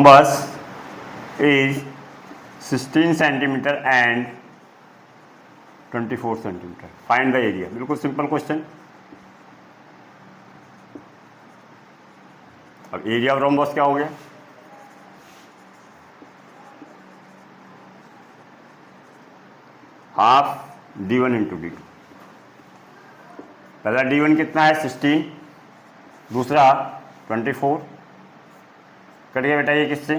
bus is 16 centimeter and 24 centimeter. Find the area. बिल्कुल simple question. अब area of rhombus क्या हो गया? Half d1 into d2. पहला d1 कितना है 16, दूसरा 24. कट गया बेटा ये किससे?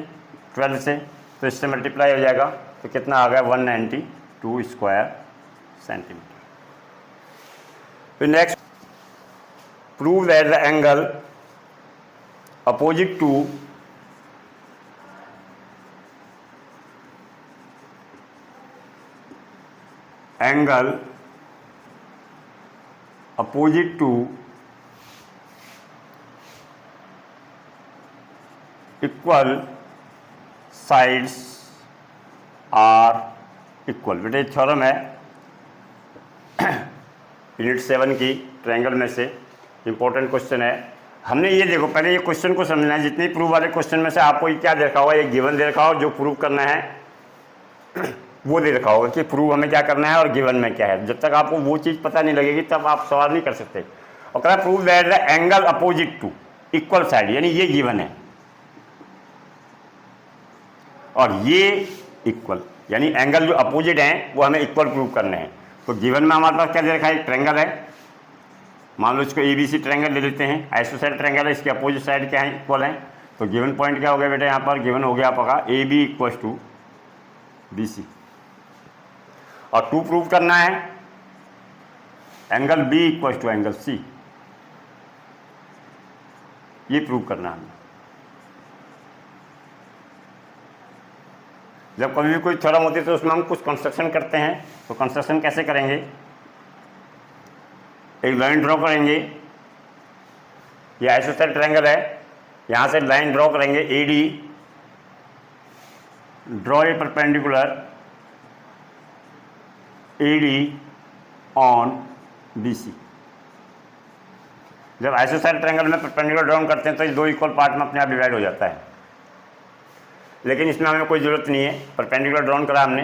12 से. तो इससे मल्टीप्लाई हो जाएगा तो कितना आ गया 192 स्क्वायर सेंटीमीटर. फिर next, prove that the angle opposite to equal sides are equal. बेटा ये थ्योरम है यूनिट 7 की ट्रायंगल में से. इंपॉर्टेंट क्वेश्चन है. हमने ये देखो पहले ये क्वेश्चन को समझना है. जितने प्रूव वाले क्वेश्चन में से आपको ये क्या दे रखा होगा, ये गिवन दे रखा हो, जो प्रूव करना है वो दे रखा होगा कि प्रूव हमें क्या करना है और गिवन में क्या है. जब तक आपको वो चीज़ पता नहीं लगेगी तब आप सवाल नहीं कर सकते. और कह prove that the angle opposite to equal side, यानी ये गिवन है और ये इक्वल, यानी एंगल जो अपोजिट हैं वो हमें इक्वल प्रूव करने हैं. तो गिवन में हमारे पास क्या दे रखा है? एक ट्रायंगल है. मान लो इसको ABC ट्रायंगल ले लेते हैं. आइसोसेलेस ट्रायंगल है, इसके अपोजिट साइड क्या है? इक्वल है. तो गिवन पॉइंट क्या हो गया बेटा? यहाँ पर गिवन हो गया आपका AB इक्वल टू BC. और 2 प्रूव करना है angle B equal to angle C. ये प्रूव करना है. जब कभी भी कोई थ्योरम होती है तो उसमें हम कुछ कंस्ट्रक्शन करते हैं. तो कंस्ट्रक्शन कैसे करेंगे? एक लाइन ड्रॉ करेंगे. ये आइसोसेलेस ट्रायंगल है, यहाँ से लाइन ड्रॉ करेंगे AD. Draw a perpendicular AD on BC. जब आइसोसेलेस ट्रायंगल में परपेंडिकुलर ड्रॉ करते हैं तो ये 2 इक्वल पार्ट में अपने आप डिवाइड हो जाता है. लेकिन इसमें हमें कोई ज़रूरत नहीं है, परपेंडिकुलर ड्रॉन करा हमने.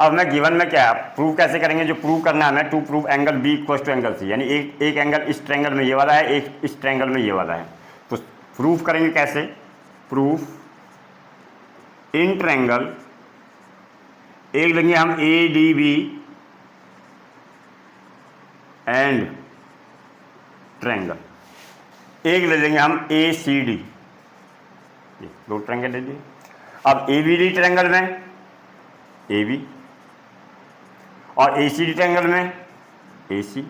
अब मैं गिवन में क्या प्रूव कैसे करेंगे? जो प्रूव करना है हमें, to prove angle B equal to angle C, यानी एक एंगल इस ट्रायंगल में ये वाला है, एक इस ट्रायंगल में ये वाला है. तो प्रूव करेंगे कैसे? प्रूफ इन ट्रायंगल, एक लेंगे हम ADB एंड ट्रायंगल, एक ले लेंगे हम ACD. 2 ट्रायंगल ले लिए. अब ABD ट्रायंगल में AB और ACD ट्रायंगल में AC.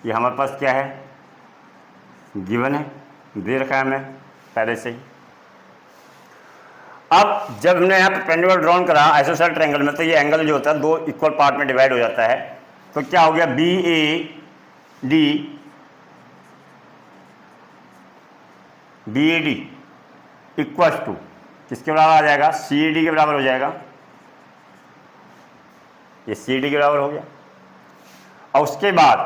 ये हमारे पास क्या है? गिवन है, दे रखा है हमें पहले से ही. अब जब हमने यहाँ परपेंडिकुलर ड्रॉन करा आइसोसेलेस ट्रायंगल में तो ये एंगल जो होता है 2 इक्वल पार्ट में डिवाइड हो जाता है. तो क्या हो गया? BAD इक्वल टू किसके बराबर आ जाएगा? CAD के बराबर हो जाएगा. ये CAD के बराबर हो गया. और उसके बाद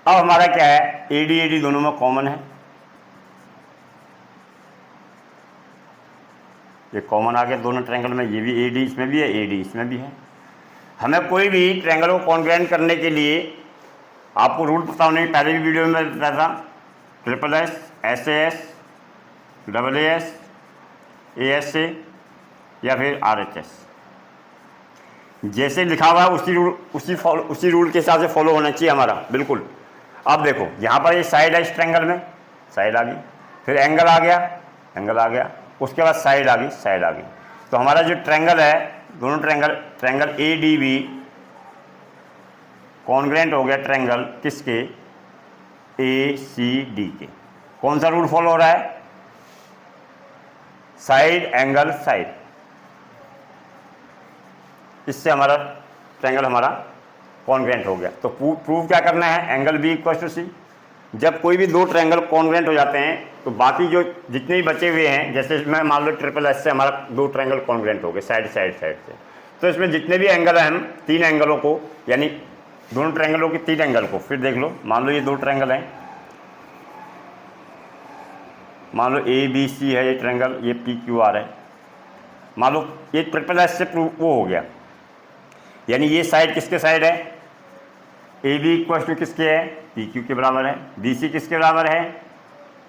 अब हमारा क्या है? AD दोनों में कॉमन है. ये कॉमन आ गया दोनों ट्रायंगल में. ये भी AD इसमें भी है, AD इसमें भी है. हमें कोई भी ट्रायंगल को कॉन्ग्रुएंट करने के लिए आपको रूल पता होने की पहले भी वीडियो में बताया था. SSS, SAS, AAS, ASA या फिर RHS. जैसे लिखा हुआ है उसी रूल के हिसाब से फॉलो होना चाहिए हमारा. बिल्कुल. अब देखो यहाँ पर ये साइड है, इस ट्रायंगल में साइड आ गई, फिर एंगल आ गया, उसके बाद साइड आ गई. तो हमारा जो ट्रायंगल है, दोनों ट्रायंगल ADB कॉन्ग्रुएंट हो गया ट्रायंगल किसके? ACD के. कौन सा रूल फॉलो हो रहा है? Side angle side. इससे हमारा ट्रायंगल हमारा कॉन्ग्रुएंट हो गया. तो प्रूव क्या करना है? Angle B equal to C. जब कोई भी 2 ट्रायंगल कॉन्ग्रुएंट हो जाते हैं तो बाकी जो जितने भी बचे हुए हैं, जैसे मैं मान लो SSS से हमारा 2 ट्रायंगल कॉन्ग्रुएंट हो गए साइड से, तो इसमें जितने भी एंगल हैं हम 3 एंगलों को, यानी दोनों ट्रायंगलों के 3 एंगल को, फिर देख लो मान लो ये 2 ट्रायंगल हैं, मान लो ABC है ये ट्रायंगल, ये PQR है, मान लो ये ट्रिपल एस से प्रूव वो हो गया, यानी ये साइड किसके साइड है, ए बी इक्वल टू किसके है, पी क्यू के बराबर है, बी सी किसके बराबर है,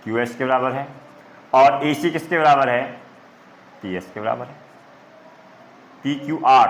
क्यू एस के बराबर है, और ए सी किसके बराबर है, पी एस के बराबर है, पी क्यू आर।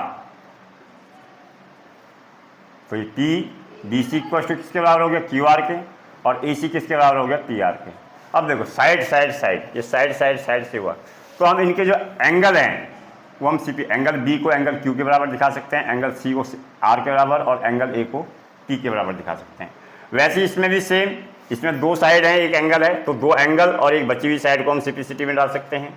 तो ये P B C equal to किसके बराबर हो गया, क्यू आर के, और ए सी किसके बराबर हो गया, पी आर के। अब देखो साइड साइड साइड, ये साइड साइड साइड से हुआ, तो हम इनके जो एंगल हैं वो हम सी पी, एंगल बी को एंगल क्यू के बराबर दिखा सकते हैं, एंगल सी को आर के बराबर, और एंगल ए को पी के बराबर दिखा सकते हैं। वैसे इसमें भी सेम, इसमें दो साइड हैं, एक एंगल है, तो दो एंगल और एक बची हुई साइड को हम सिप्लिसिटी में डाल सकते हैं।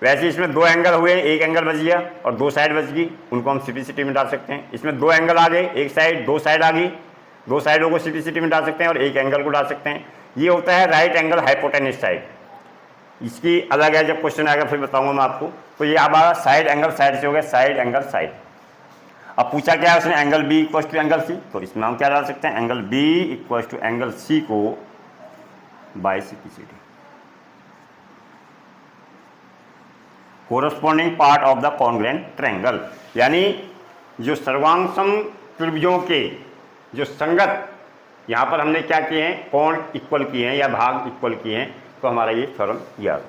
वैसे इसमें दो एंगल हुए, एक एंगल बच गया और दो साइड बच गई, उनको हम सिप्लिसिटी में डाल सकते हैं। इसमें दो एंगल आ गए, एक साइड दो साइड आ गई, दो साइडों को सिप्लिसिटी में डाल सकते हैं और एक एंगल को डाल सकते हैं। ये होता है राइट एंगल हाइपोटेन्यूस साइड। इसकी अलग है, जब क्वेश्चन आएगा फिर बताऊंगा मैं आपको। तो ये हमारा साइड एंगल साइड से हो गया, साइड एंगल साइड। अब पूछा क्या है उसने, angle B equal to angle C, तो इसमें हम क्या डाल सकते हैं, angle B equal to angle C को by simplicity, corresponding part of the congruent triangle, यानी जो सर्वांगसम त्रिभुजों के जो संगत, यहाँ पर हमने क्या किए हैं, कोण इक्वल किए हैं या भाग इक्वल किए हैं, तो हमारा ये थ्योरम याद।